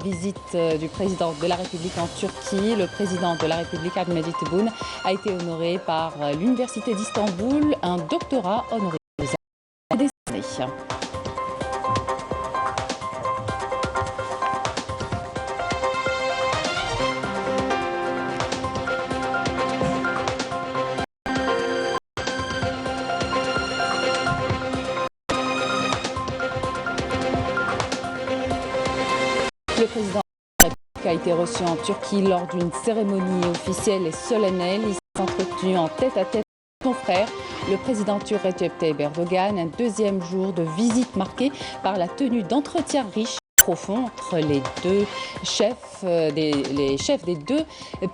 visite du président de la République en Turquie. Le président de la République, Abdelmajid Tebboune, a été honoré par l'Université d'Istanbul. Un doctorat honoris causa est décerné. Le président de la République a été reçu en Turquie lors d'une cérémonie officielle et solennelle. Il s'est entretenu en tête-à-tête avec son frère, le président turc Recep Tayyip Erdogan. Un deuxième jour de visite marqué par la tenue d'entretiens riches et profonds entre les chefs des deux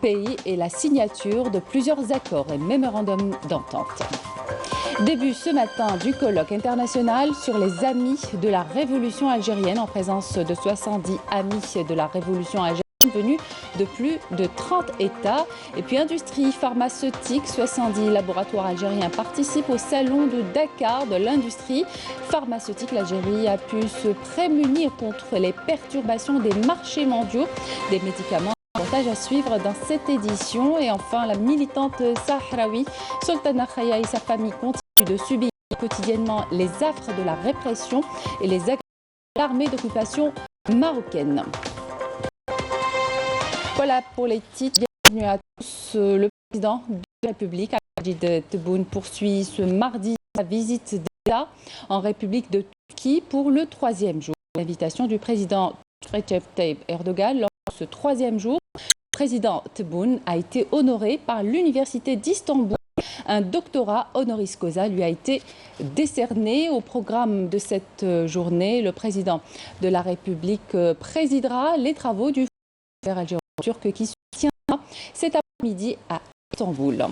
pays et la signature de plusieurs accords et mémorandums d'entente. Début ce matin du colloque international sur les amis de la révolution algérienne en présence de 70 amis de la révolution algérienne venus de plus de 30 États. Et puis industrie pharmaceutique, 70 laboratoires algériens participent au salon de Dakar de l'industrie pharmaceutique. L'Algérie a pu se prémunir contre les perturbations des marchés mondiaux des médicaments. Reportage à suivre dans cette édition. Et enfin, la militante sahraoui Sultana Khaya et sa famille continuent de subir quotidiennement les affres de la répression et les agressions de l'armée d'occupation marocaine. Voilà pour les titres. Bienvenue à tous. Le président de la République, Abdelmajid Tebboune, poursuit ce mardi sa visite d'État en République de Turquie pour le troisième jour. L'invitation du président Recep Tayyip Erdogan. Lors de ce troisième jour, le président Tebboune a été honoré par l'Université d'Istanbul. Un doctorat honoris causa lui a été décerné. Au programme de cette journée, le président de la République présidera les travaux du Fonds algéro-turc qui se tiendra cet après-midi à Istanbul.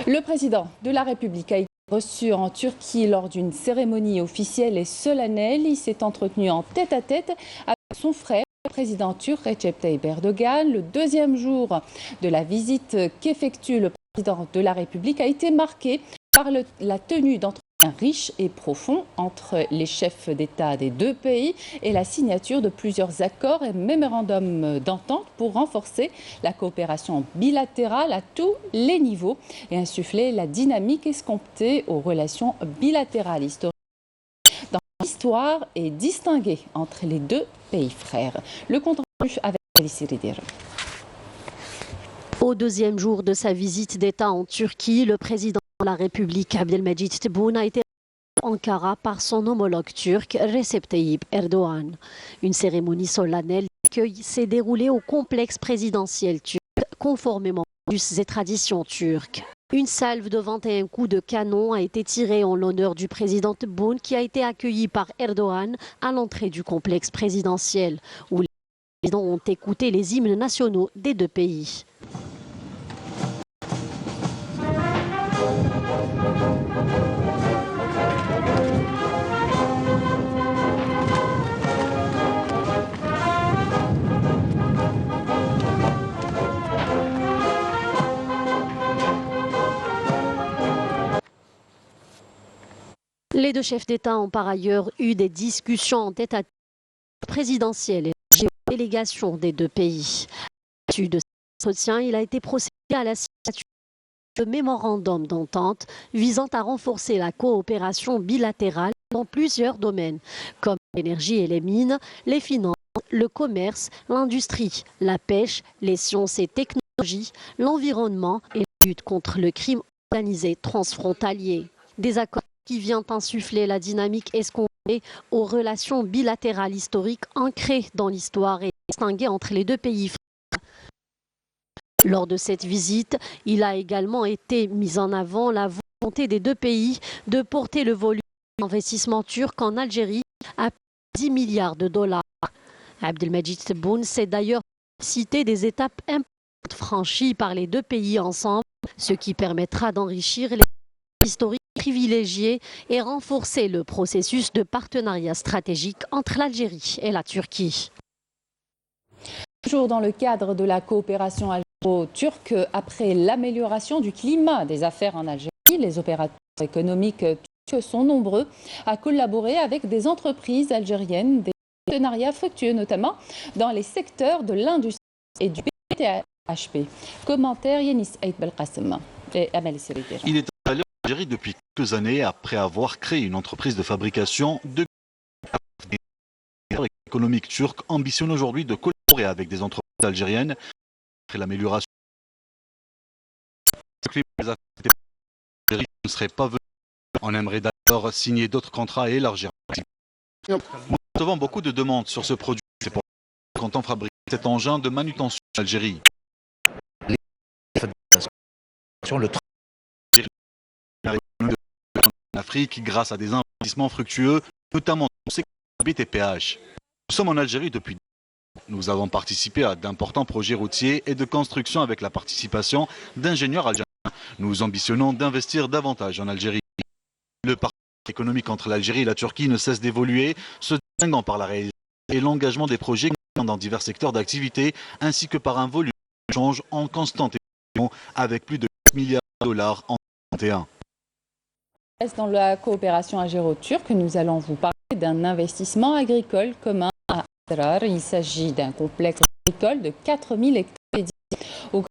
Le président de la République a été reçu en Turquie lors d'une cérémonie officielle et solennelle. Il s'est entretenu en tête-à-tête avec son frère, le président turc Recep Tayyip Erdogan. Le deuxième jour de la visite qu'effectue le président de la République a été marqué par la tenue d'entretiens riches et profonds entre les chefs d'État des deux pays et la signature de plusieurs accords et mémorandums d'entente pour renforcer la coopération bilatérale à tous les niveaux et insuffler la dynamique escomptée aux relations bilatérales historiques dans l'histoire et distinguer entre les deux pays frères. Le compte rendu avec Alice Ridir. Au deuxième jour de sa visite d'État en Turquie, le président de la République, Abdelmajid Tebboune, a été reçu à Ankara par son homologue turc, Recep Tayyip Erdogan. Une cérémonie solennelle d'accueil s'est déroulée au complexe présidentiel turc, conformément aux us et traditions turques. Une salve de 21 coups de canon a été tirée en l'honneur du président Tebboune, qui a été accueilli par Erdogan à l'entrée du complexe présidentiel, où les présidents ont écouté les hymnes nationaux des deux pays. Les deux chefs d'État ont par ailleurs eu des discussions en tête-à-tête présidentielle et la délégation des deux pays. À l'issue de ce soutien, il a été procédé à la signature de mémorandum d'entente visant à renforcer la coopération bilatérale dans plusieurs domaines, comme l'énergie et les mines, les finances, le commerce, l'industrie, la pêche, les sciences et technologies, l'environnement et la lutte contre le crime organisé transfrontalier. Des accords qui viennent insuffler la dynamique escomptée aux relations bilatérales historiques ancrées dans l'histoire et distinguées entre les deux pays. Lors de cette visite, il a également été mis en avant la volonté des deux pays de porter le volume d'investissement turc en Algérie à 10 milliards de dollars. Abdelmajid Tebboune s'est d'ailleurs cité des étapes importantes franchies par les deux pays ensemble, ce qui permettra d'enrichir les historiques privilégiés et renforcer le processus de partenariat stratégique entre l'Algérie et la Turquie. Toujours dans le cadre de la coopération algéro-turque, après l'amélioration du climat des affaires en Algérie, les opérateurs économiques turcs sont nombreux à collaborer avec des entreprises algériennes, des partenariats fructueux, notamment dans les secteurs de l'industrie et du PTHP. Commentaire Yanis Aït Belkacem et Amal Seridira. Il est installé en Algérie depuis quelques années après avoir créé une entreprise de fabrication de économique turque ambitionne aujourd'hui de collaborer avec des entreprises algériennes après l'amélioration ne serait pas venu. On aimerait d'ailleurs signer d'autres contrats et élargir. Nous recevons beaucoup de demandes sur ce produit. C'est pour qu'on entend fabriquer cet engin de manutention en Algérie. En Afrique, grâce à des investissements fructueux, notamment dans le secteur BTPH. Nous sommes en Algérie depuis. Nous avons participé à d'importants projets routiers et de construction avec la participation d'ingénieurs algériens. Nous ambitionnons d'investir davantage en Algérie. Le partenariat économique entre l'Algérie et la Turquie ne cesse d'évoluer, se distinguant par la réalisation et l'engagement des projets dans divers secteurs d'activité, ainsi que par un volume d'échanges en constante évolution avec plus de 4 milliards de dollars en 2021. Dans la coopération algéro-turque, nous allons vous parler d'un investissement agricole commun à Adrar. Il s'agit d'un complexe agricole de 4000 hectares dédié aux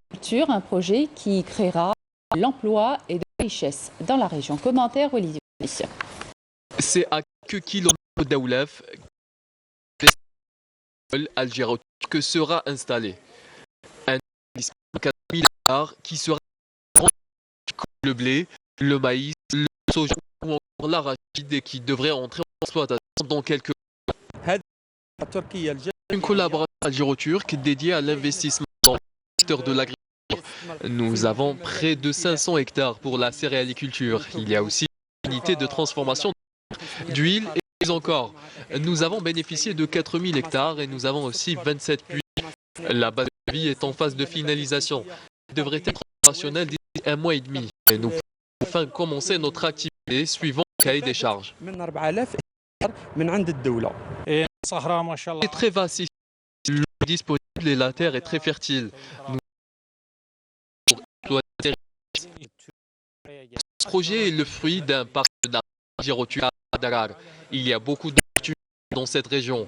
cultures, un projet qui créera l'emploi et de la richesse dans la région. Commentaire Olivier. C'est à quelques kilomètres d'Aoulef que l'école algéro-turque sera installée. Un investissement de 4000 hectares qui sera le blé, le maïs, le soja ou encore l'arachide et qui devrait entrer en exploitation dans quelques mois. Une collaboration algéro-turque dédiée à l'investissement dans le secteur de l'agriculture. Nous avons près de 500 hectares pour la céréaliculture. Il y a aussi une unité de transformation d'huile et encore. Nous avons bénéficié de 4000 hectares et nous avons aussi 27 puits. La base de vie est en phase de finalisation. Elle devrait être opérationnelle d'ici 1 mois et demi. Et nous pouvons enfin commencer notre activité suivant le cahier des charges. C'est très vaste ici. L'eau est disponible et la terre est très fertile. Ce projet est le fruit d'un partenariat algéro-turc à Adrar. Il y a beaucoup d'activités dans cette région.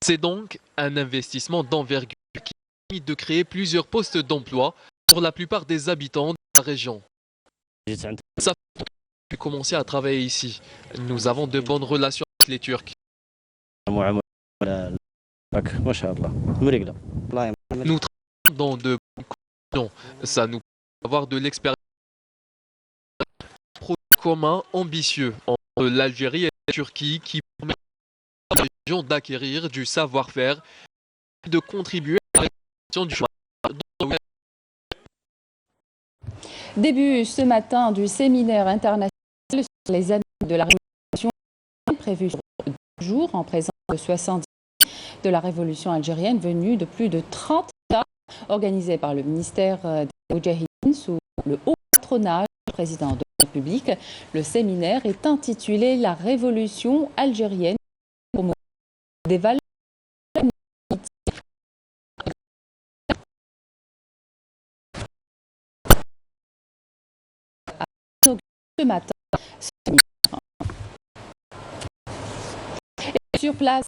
C'est donc un investissement d'envergure qui permet de créer plusieurs postes d'emploi pour la plupart des habitants de la région. Ça a commencé à travailler ici. Nous avons de bonnes relations avec les Turcs. Nous travaillons dans de bonnes conditions. Ça nous permet d'avoir de l'expérience. Un projet commun ambitieux entre l'Algérie et la Turquie qui permet à la région d'acquérir du savoir-faire et de contribuer à la réalisation du chemin. Début ce matin du séminaire international sur les années de la Révolution prévu sur 2 jours en présence de 70 de la Révolution algérienne venus de plus de 30 États, organisé par le ministère des Moudjahidines sous le haut patronage du président de la République. Le séminaire est intitulé La Révolution algérienne des valeurs. Ce matin, et sur place,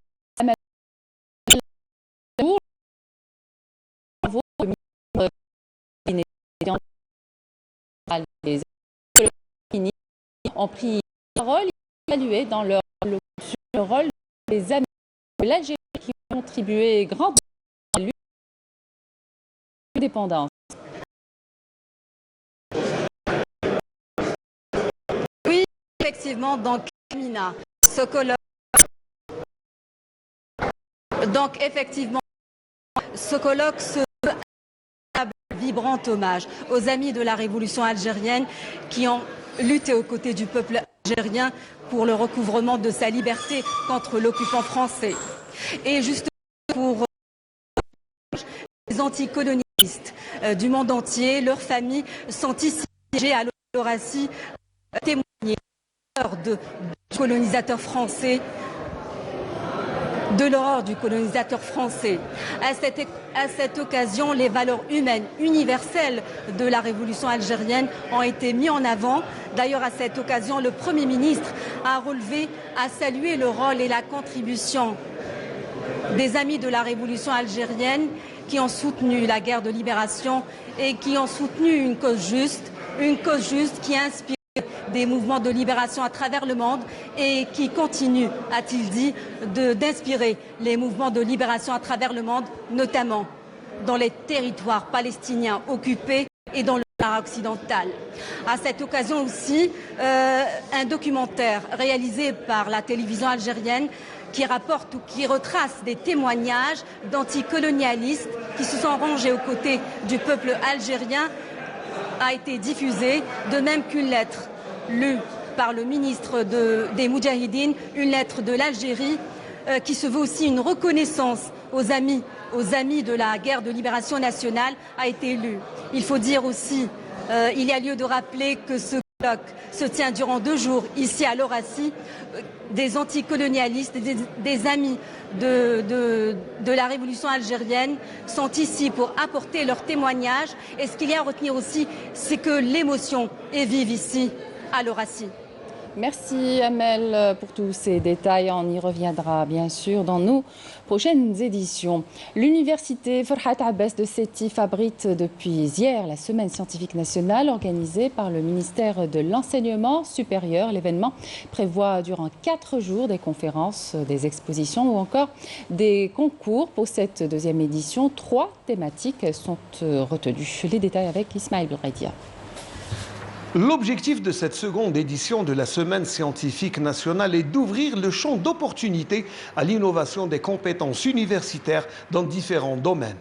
les ont pris la parole et salué dans leur locution le rôle des amis de l'Algérie qui ont contribué grandement à l'indépendance. Oui, effectivement, donc Amina, ce colloque. Donc effectivement, ce colloque se veut un vibrant hommage aux amis de la révolution algérienne qui ont lutté aux côtés du peuple algérien pour le recouvrement de sa liberté contre l'occupant français. Et justement pour les anticolonialistes du monde entier, leurs familles sont ici à l'Horacie témoigner de colonisateurs français de l'horreur du colonisateur français. À cette occasion, les valeurs humaines universelles de la révolution algérienne ont été mises en avant. D'ailleurs, à cette occasion, le Premier ministre a salué le rôle et la contribution des amis de la révolution algérienne qui ont soutenu la guerre de libération et qui ont soutenu une cause juste qui inspire des mouvements de libération à travers le monde et qui continue, a-t-il dit, d'inspirer les mouvements de libération à travers le monde, notamment dans les territoires palestiniens occupés et dans le Sahara occidental. À cette occasion aussi, un documentaire réalisé par la télévision algérienne qui rapporte ou qui retrace des témoignages d'anticolonialistes qui se sont rangés aux côtés du peuple algérien a été diffusé, de même qu'une lettre lue par le ministre des Moudjahidines, une lettre de l'Algérie qui se veut aussi une reconnaissance aux amis de la guerre de libération nationale a été lue. Il faut dire aussi, il y a lieu de rappeler que ce colloque se tient durant 2 jours ici à l'Horacie. Des anticolonialistes, des amis de la révolution algérienne sont ici pour apporter leur témoignage. Et ce qu'il y a à retenir aussi, c'est que l'émotion est vive ici à l'Horacie. Merci Amel pour tous ces détails. On y reviendra bien sûr dans nos prochaines éditions. L'université Farhat Abbas de Sétif abrite depuis hier la semaine scientifique nationale organisée par le ministère de l'enseignement supérieur. L'événement prévoit durant 4 jours des conférences, des expositions ou encore des concours. Pour cette 2e édition, 3 thématiques sont retenues. Les détails avec Ismaël Bouraidia. L'objectif de cette 2e édition de la Semaine scientifique nationale est d'ouvrir le champ d'opportunités à l'innovation des compétences universitaires dans différents domaines.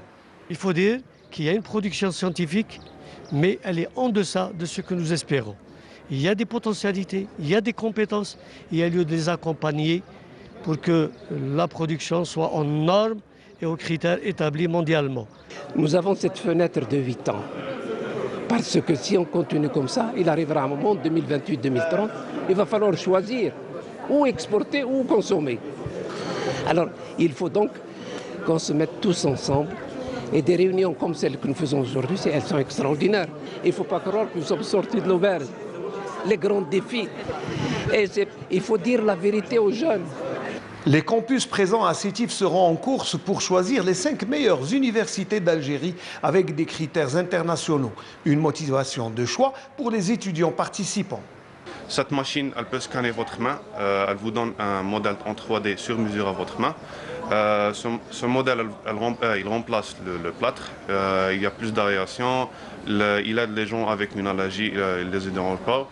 Il faut dire qu'il y a une production scientifique, mais elle est en deçà de ce que nous espérons. Il y a des potentialités, il y a des compétences, il y a lieu de les accompagner pour que la production soit en normes et aux critères établis mondialement. Nous avons cette fenêtre de 8 ans. Parce que si on continue comme ça, il arrivera un moment, 2028-2030, il va falloir choisir ou exporter ou consommer. Alors, il faut donc qu'on se mette tous ensemble. Et des réunions comme celles que nous faisons aujourd'hui, elles sont extraordinaires. Il ne faut pas croire que nous sommes sortis de l'auberge. Les grands défis. Et il faut dire la vérité aux jeunes. Les campus présents à Sétif seront en course pour choisir les 5 meilleures universités d'Algérie avec des critères internationaux. Une motivation de choix pour les étudiants participants. Cette machine, elle peut scanner votre main. Elle vous donne un modèle en 3D sur mesure à votre main. Ce modèle, il remplace le plâtre. Il y a plus d'aération. Il aide les gens avec une allergie, il les aide dans le corps.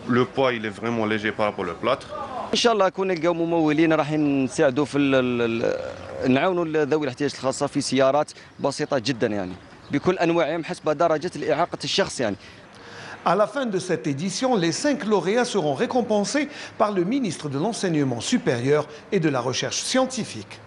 Le poids, il est vraiment léger par rapport au plâtre. ان شاء الله كون نلقاو ممولين راح نساعدوا في نعاونوا ذوي الاحتياجات الخاصه في سيارات بسيطه جدا يعني بكل انواعهم حسب درجه الاعاقه الشخص يعني. À la fin de cette édition, les 5 lauréats seront récompensés par le ministre de l'Enseignement supérieur et de la Recherche scientifique.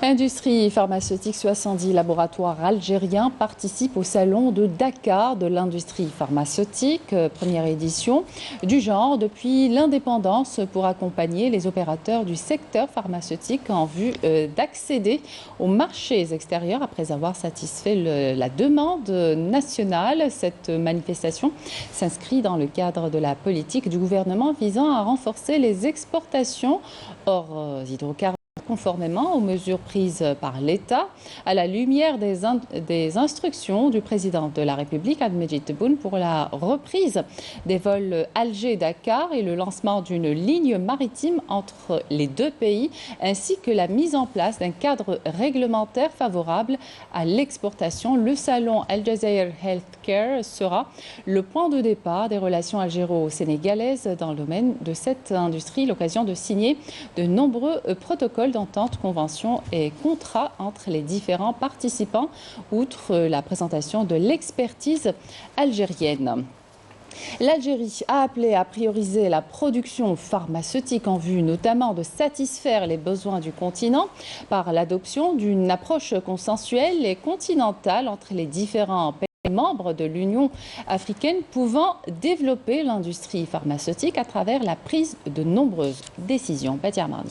Industrie pharmaceutique, 70 laboratoires algériens participent au salon de Dakar de l'industrie pharmaceutique, première édition du genre depuis l'indépendance pour accompagner les opérateurs du secteur pharmaceutique en vue d'accéder aux marchés extérieurs après avoir satisfait la demande nationale. Cette manifestation s'inscrit dans le cadre de la politique du gouvernement visant à renforcer les exportations hors hydrocarbures, conformément aux mesures prises par l'État, à la lumière des instructions du président de la République, Abdelmejid Tebboune, pour la reprise des vols Alger-Dakar et le lancement d'une ligne maritime entre les 2 pays, ainsi que la mise en place d'un cadre réglementaire favorable à l'exportation. Le salon Al Jazeera Healthcare sera le point de départ des relations algéro-sénégalaises dans le domaine de cette industrie, l'occasion de signer de nombreux protocoles d'entente, conventions et contrats entre les différents participants, outre la présentation de l'expertise algérienne. L'Algérie a appelé à prioriser la production pharmaceutique en vue notamment de satisfaire les besoins du continent par l'adoption d'une approche consensuelle et continentale entre les différents pays membres de l'Union africaine pouvant développer l'industrie pharmaceutique à travers la prise de nombreuses décisions. Badia Marni.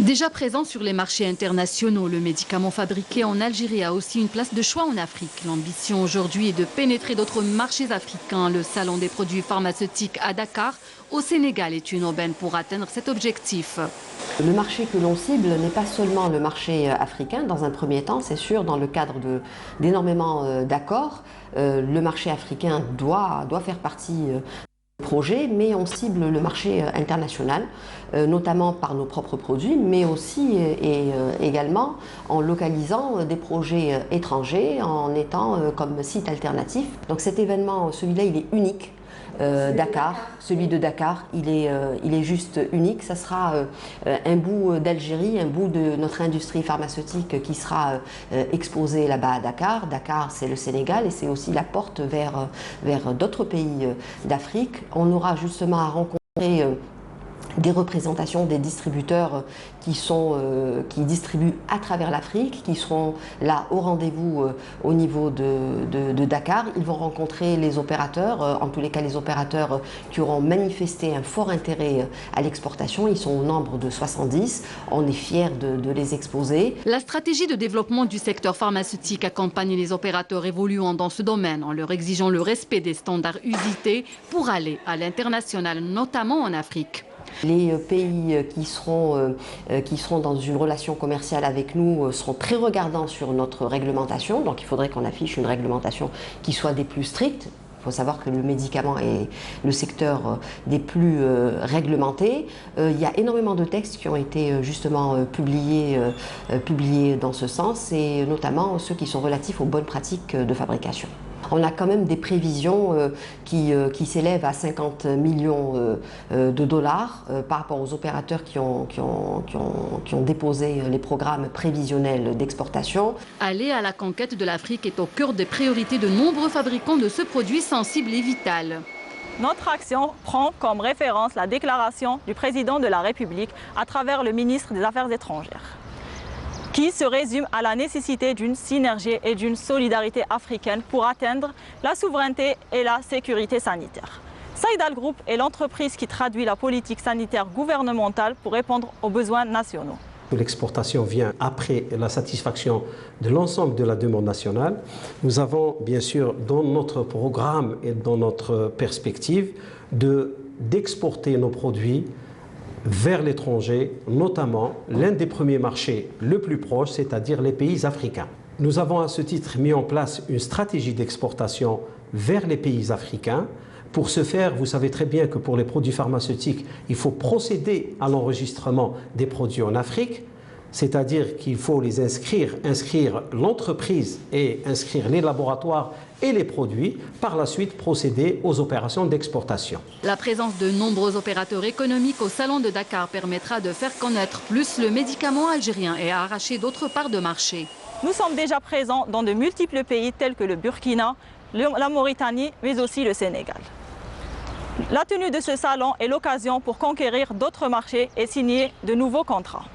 Déjà présent sur les marchés internationaux, le médicament fabriqué en Algérie a aussi une place de choix en Afrique. L'ambition aujourd'hui est de pénétrer d'autres marchés africains. Le salon des produits pharmaceutiques à Dakar, au Sénégal, est une aubaine pour atteindre cet objectif. Le marché que l'on cible n'est pas seulement le marché africain. Dans un premier temps, c'est sûr, dans le cadre d'énormément d'accords, le marché africain doit faire partie projet, mais on cible le marché international, notamment par nos propres produits, mais aussi et également en localisant des projets étrangers, en étant comme site alternatif. Donc cet événement, celui-là, il est unique. Celui de Dakar, il est juste unique. Ça sera un bout d'Algérie, un bout de notre industrie pharmaceutique qui sera exposé là-bas à Dakar. Dakar, c'est le Sénégal et c'est aussi la porte vers d'autres pays d'Afrique. On aura justement à rencontrer des représentations des distributeurs qui distribuent à travers l'Afrique, qui seront là au rendez-vous au niveau de Dakar. Ils vont rencontrer les opérateurs, en tous les cas les opérateurs qui auront manifesté un fort intérêt à l'exportation. Ils sont au nombre de 70. On est fiers de les exposer. La stratégie de développement du secteur pharmaceutique accompagne les opérateurs évoluant dans ce domaine en leur exigeant le respect des standards usités pour aller à l'international, notamment en Afrique. Les pays qui seront dans une relation commerciale avec nous seront très regardants sur notre réglementation. Donc il faudrait qu'on affiche une réglementation qui soit des plus strictes. Il faut savoir que le médicament est le secteur des plus réglementés. Il y a énormément de textes qui ont été justement publiés dans ce sens, et notamment ceux qui sont relatifs aux bonnes pratiques de fabrication. On a quand même des prévisions qui s'élèvent à 50 millions de dollars par rapport aux opérateurs qui ont déposé les programmes prévisionnels d'exportation. Aller à la conquête de l'Afrique est au cœur des priorités de nombreux fabricants de ce produit sensible et vital. Notre action prend comme référence la déclaration du président de la République à travers le ministre des Affaires étrangères, qui se résume à la nécessité d'une synergie et d'une solidarité africaine pour atteindre la souveraineté et la sécurité sanitaire. Saïdal Group est l'entreprise qui traduit la politique sanitaire gouvernementale pour répondre aux besoins nationaux. L'exportation vient après la satisfaction de l'ensemble de la demande nationale. Nous avons bien sûr dans notre programme et dans notre perspective d'exporter nos produits vers l'étranger, notamment l'un des premiers marchés le plus proche, c'est-à-dire les pays africains. Nous avons à ce titre mis en place une stratégie d'exportation vers les pays africains. Pour ce faire, vous savez très bien que pour les produits pharmaceutiques, il faut procéder à l'enregistrement des produits en Afrique, c'est-à-dire qu'il faut les inscrire l'entreprise et inscrire les laboratoires et les produits, par la suite procéder aux opérations d'exportation. La présence de nombreux opérateurs économiques au Salon de Dakar permettra de faire connaître plus le médicament algérien et à arracher d'autres parts de marché. Nous sommes déjà présents dans de multiples pays tels que le Burkina, la Mauritanie, mais aussi le Sénégal. La tenue de ce salon est l'occasion pour conquérir d'autres marchés et signer de nouveaux contrats.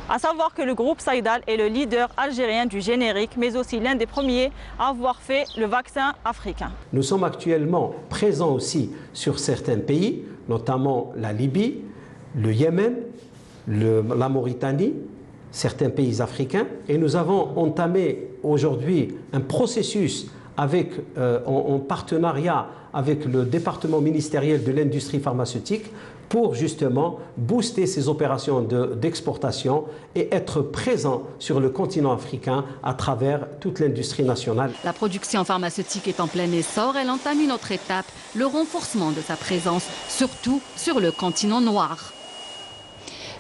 À savoir que le groupe Saïdal est le leader algérien du générique, mais aussi l'un des premiers à avoir fait le vaccin africain. Nous sommes actuellement présents aussi sur certains pays, notamment la Libye, le Yémen, la Mauritanie, certains pays africains. Et nous avons entamé aujourd'hui un processus en partenariat avec le département ministériel de l'industrie pharmaceutique pour justement booster ces opérations d'exportation et être présent sur le continent africain à travers toute l'industrie nationale. La production pharmaceutique est en plein essor. Elle entame une autre étape, le renforcement de sa présence, surtout sur le continent noir.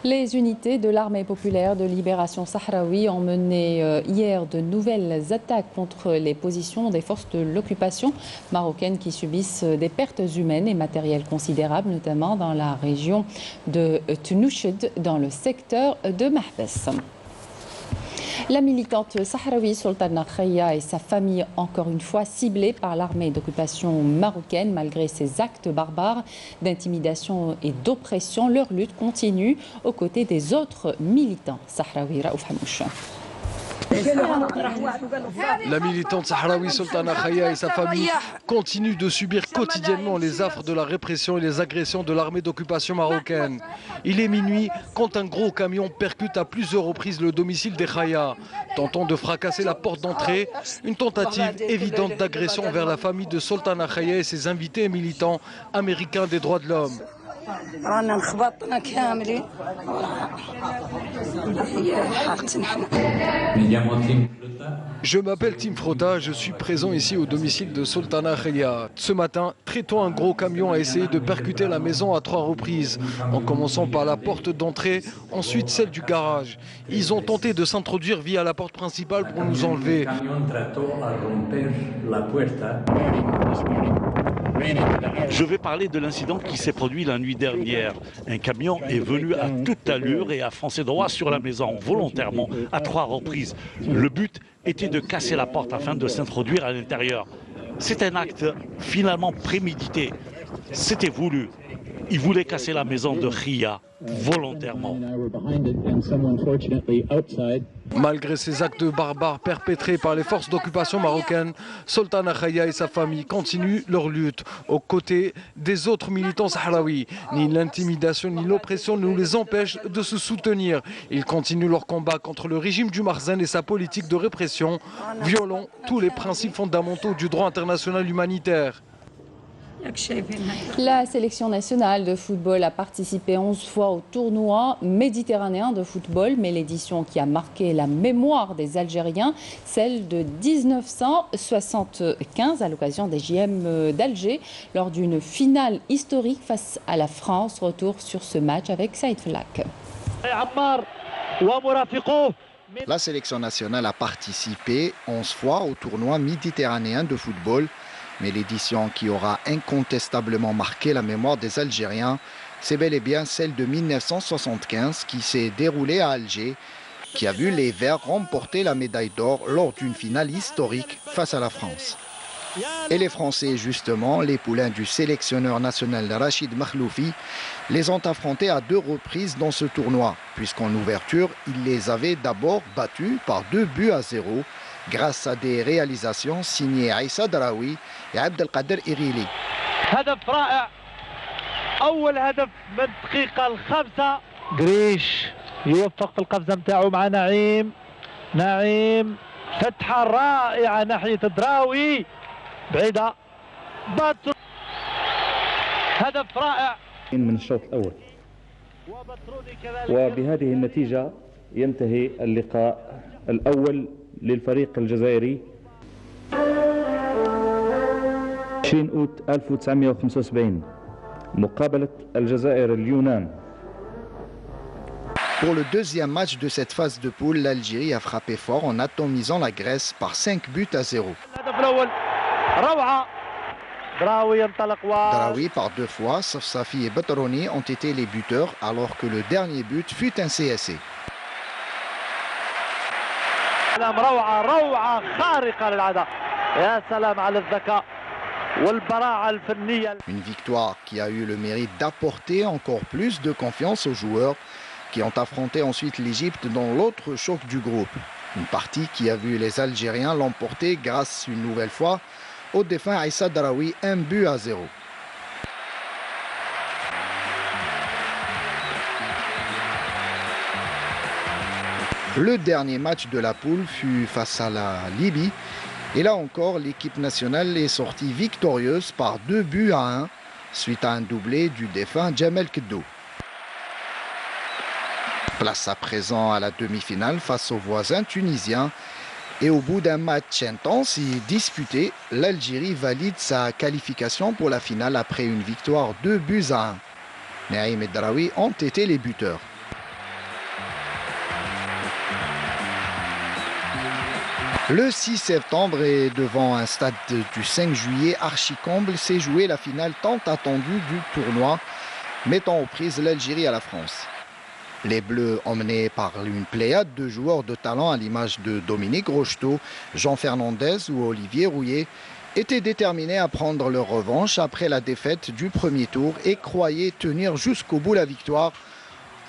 Les unités de l'armée populaire de libération sahraoui ont mené hier de nouvelles attaques contre les positions des forces de l'occupation marocaine qui subissent des pertes humaines et matérielles considérables, notamment dans la région de Tnouchd, dans le secteur de Mahbes. La militante sahraoui Sultana Khaya et sa famille, encore une fois ciblées par l'armée d'occupation marocaine malgré ses actes barbares d'intimidation et d'oppression, leur lutte continue aux côtés des autres militants sahraouis. Raouf Hamouch. La militante sahraoui Sultana Khaya et sa famille continuent de subir quotidiennement les affres de la répression et les agressions de l'armée d'occupation marocaine. Il est minuit quand un gros camion percute à plusieurs reprises le domicile des Khaya, tentant de fracasser la porte d'entrée, une tentative évidente d'agression vers la famille de Sultana Khaya et ses invités et militants américains des droits de l'homme. Je m'appelle Tim Frota, je suis présent ici au domicile de Sultana Khaya. Ce matin, très tôt, un gros camion a essayé de percuter la maison à 3 reprises, en commençant par la porte d'entrée, ensuite celle du garage. Ils ont tenté de s'introduire via la porte principale pour nous enlever. Je vais parler de l'incident qui s'est produit la nuit dernière. Un camion est venu à toute allure et a foncé droit sur la maison, volontairement, à 3 reprises. Le but était de casser la porte afin de s'introduire à l'intérieur. C'est un acte finalement prémédité. C'était voulu. Ils voulaient casser la maison de Khaya, volontairement. Malgré ces actes barbares perpétrés par les forces d'occupation marocaines, Sultana Khaya et sa famille continuent leur lutte aux côtés des autres militants sahraouis. Ni l'intimidation ni l'oppression ne les empêchent de se soutenir. Ils continuent leur combat contre le régime du Marzen et sa politique de répression, violant tous les principes fondamentaux du droit international humanitaire. La sélection nationale de football a participé 11 fois au tournoi méditerranéen de football, mais l'édition qui a marqué la mémoire des Algériens, celle de 1975 à l'occasion des JM d'Alger, lors d'une finale historique face à la France. Retour sur ce match avec Saïd Flak. La sélection nationale a participé 11 fois au tournoi méditerranéen de football. Mais l'édition qui aura incontestablement marqué la mémoire des Algériens, c'est bel et bien celle de 1975 qui s'est déroulée à Alger, qui a vu les Verts remporter la médaille d'or lors d'une finale historique face à la France. Et les Français, justement, les poulains du sélectionneur national Rachid Makhloufi, les ont affrontés à 2 reprises dans ce tournoi, puisqu'en ouverture, il les avait d'abord battus par 2-0, grâce à des réalisations signées Aïssa Draoui et Abdelkader Irili. هدف رائع أول هدف من الدقيقة الخامسة قريش يوفق في القفزة متاعه مع نعيم فتحة رائعة ناحية دراوي بعيدة باتر هدف رائع من الشوط الأول وبهذه النتيجة ينتهي اللقاء الأول للفريق الجزائري 20 أوت 1975 مقابلة الجزائر اليونان. Pour le deuxième match de cette phase de poule, l'Algérie a frappé fort en atomisant la Grèce par 5-0. Draoui par 2 fois, Safsafi et Batroni ont été les buteurs alors que le dernier but fut un CSC. Une victoire qui a eu le mérite d'apporter encore plus de confiance aux joueurs qui ont affronté ensuite l'Égypte dans l'autre choc du groupe. Une partie qui a vu les Algériens l'emporter grâce une nouvelle fois au défunt Aïssa Draoui, 1-0. Le dernier match de la poule fut face à la Libye. Et là encore, l'équipe nationale est sortie victorieuse par 2-1 suite à un doublé du défunt Djamel Keddo. Place à présent à la demi-finale face aux voisins tunisiens. Et au bout d'un match intense et disputé, l'Algérie valide sa qualification pour la finale après une victoire 2-1. Naïm et Draoui ont été les buteurs. Le 6 septembre et devant un stade du 5 juillet archi-comble s'est jouée la finale tant attendue du tournoi, mettant aux prises l'Algérie à la France. Les Bleus, emmenés par une pléiade de joueurs de talent à l'image de Dominique Rocheteau, Jean Fernandez ou Olivier Rouillet, étaient déterminés à prendre leur revanche après la défaite du premier tour et croyaient tenir jusqu'au bout la victoire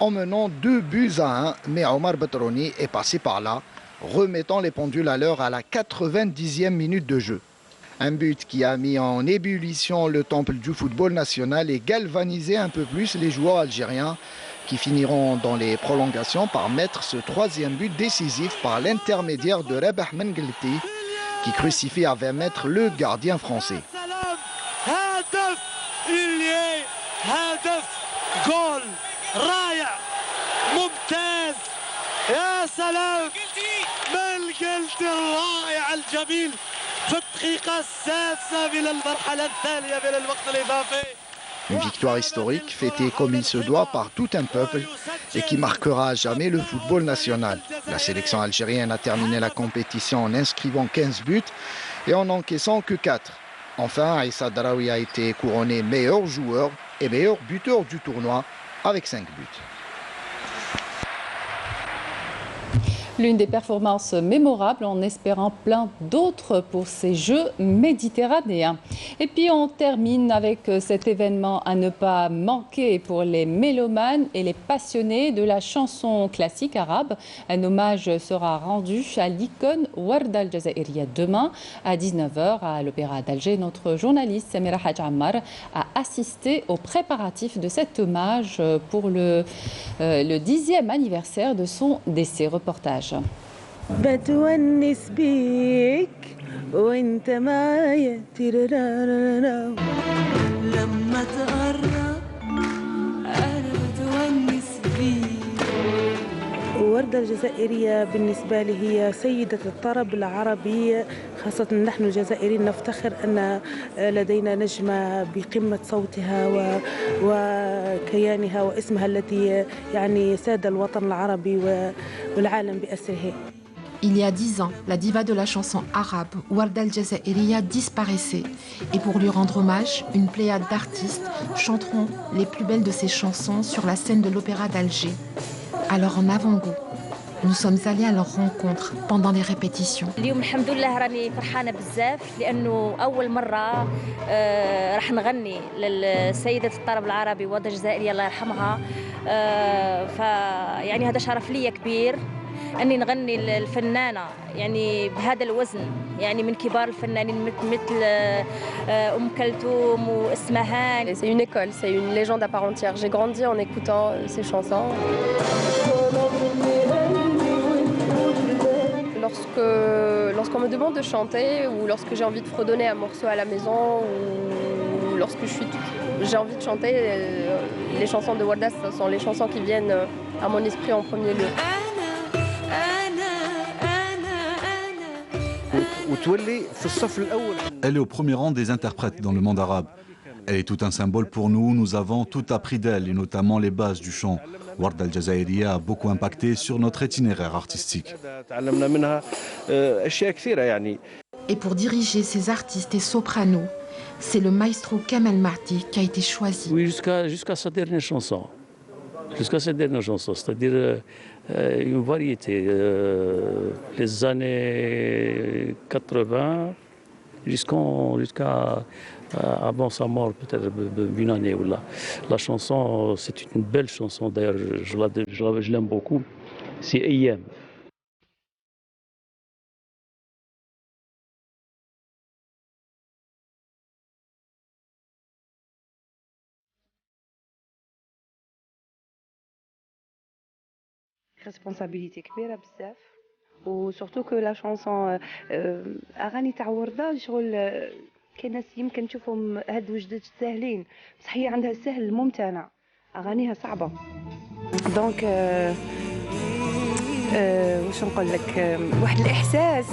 en menant 2-1. Mais Omar Batroni est passé par là. remettant les pendules à l'heure à la 90e minute de jeu. Un but qui a mis en ébullition le temple du football national et galvanisé un peu plus les joueurs algériens qui finiront dans les prolongations par mettre ce troisième but décisif par l'intermédiaire de Rabah Mengelti qui crucifie à 20 mètres le gardien français. Une victoire historique fêtée comme il se doit par tout un peuple et qui marquera à jamais le football national. La sélection algérienne a terminé la compétition en inscrivant 15 buts et en encaissant que 4. Enfin, Issa Draoui a été couronné meilleur joueur et meilleur buteur du tournoi avec 5 buts. L'une des performances mémorables en espérant plein d'autres pour ces Jeux méditerranéens. Et puis on termine avec cet événement à ne pas manquer pour les mélomanes et les passionnés de la chanson classique arabe. Un hommage sera rendu à l'icône Warda al-Jazairiya demain à 19h à l'Opéra d'Alger. Notre journaliste Samira Hadj Ammar a assisté aux préparatifs de cet hommage pour le 10e anniversaire de son décès. Reportage. بتونس بيك وانت معايا لما تقرب انا بتونس بيك. وردة الجزائرية بالنسبة لي هي سيدة الطرب العربي، خاصة نحن الجزائريين نفتخر أن لدينا نجمة بقمة صوتها وكيانها واسمها التي يعني ساد الوطن العربي والعالم بأسره. Il y a 10 ans, la diva de la chanson arabe, Warda al-Jazairiya, disparaissait. Et pour lui rendre hommage, une pléiade d'artistes chanteront les plus belles de ses chansons sur la scène de l'Opéra d'Alger. Alors en avant-goût, nous sommes allés à leur rencontre pendant les répétitions. اليوم الحمد لله راني فرحانة بزاف لأنه أول مرة راح نغني للسيدة الطرب العربي وردة الجزائرية الله يرحمها. فيعني هذا شرف لي كبير أني نغني الفنانة يعني بهذا الوزن، يعني من كبار الفنانين مثل أم كلثوم وإسمهان. C'est une école, c'est une légende à part entière. J'ai grandi en écoutant ces chansons. Lorsqu'on me demande de chanter ou lorsque j'ai envie de fredonner un morceau à la maison ou lorsque j'ai envie de chanter, les chansons de Warda, ce sont les chansons qui viennent à mon esprit en premier lieu. Elle est au premier rang des interprètes dans le monde arabe. Elle est tout un symbole pour nous, nous avons tout appris d'elle, et notamment les bases du chant. Warda al-Jazairiya a beaucoup impacté sur notre itinéraire artistique. Et pour diriger ces artistes et sopranos, c'est le maestro Kamel Mardi qui a été choisi. Oui, jusqu'à sa dernière chanson. Jusqu'à cette dernière chanson, c'est-à-dire une variété. Les années 80 jusqu'à avant sa mort, peut-être une année ou là. La chanson, c'est une belle chanson, d'ailleurs, je l'aime beaucoup. C'est Ayem. responsabilité كبيرة بزاف وسورتو كو لا شونسون اغاني تاع وردة شغل كاين ناس يمكن تشوفهم هاد وجدات ساهلين بصح هي عندها السهل الممتنع اغانيها صعبة دونك واش نقول لك واحد الاحساس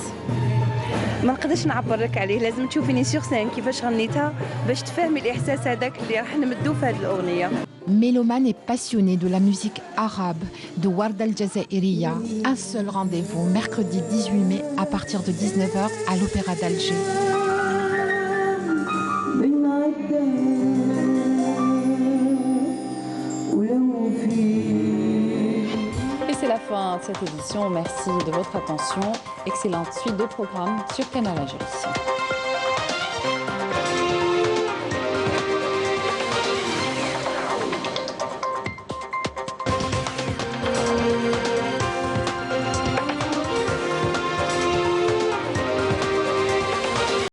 ما نقدرش نعبر لك عليه لازم تشوفيني سور سين كيفاش غنيتها باش تفهمي الاحساس هذاك اللي راح نمدو في هذه الاغنيه. Mélomane et passionné de la musique arabe de Warda al-Jazairiya, un seul rendez-vous mercredi 18 mai à partir de 19h à l'Opéra d'Alger. Et c'est la fin de cette édition. Merci de votre attention. Excellente suite de programmes sur Canal Algérie.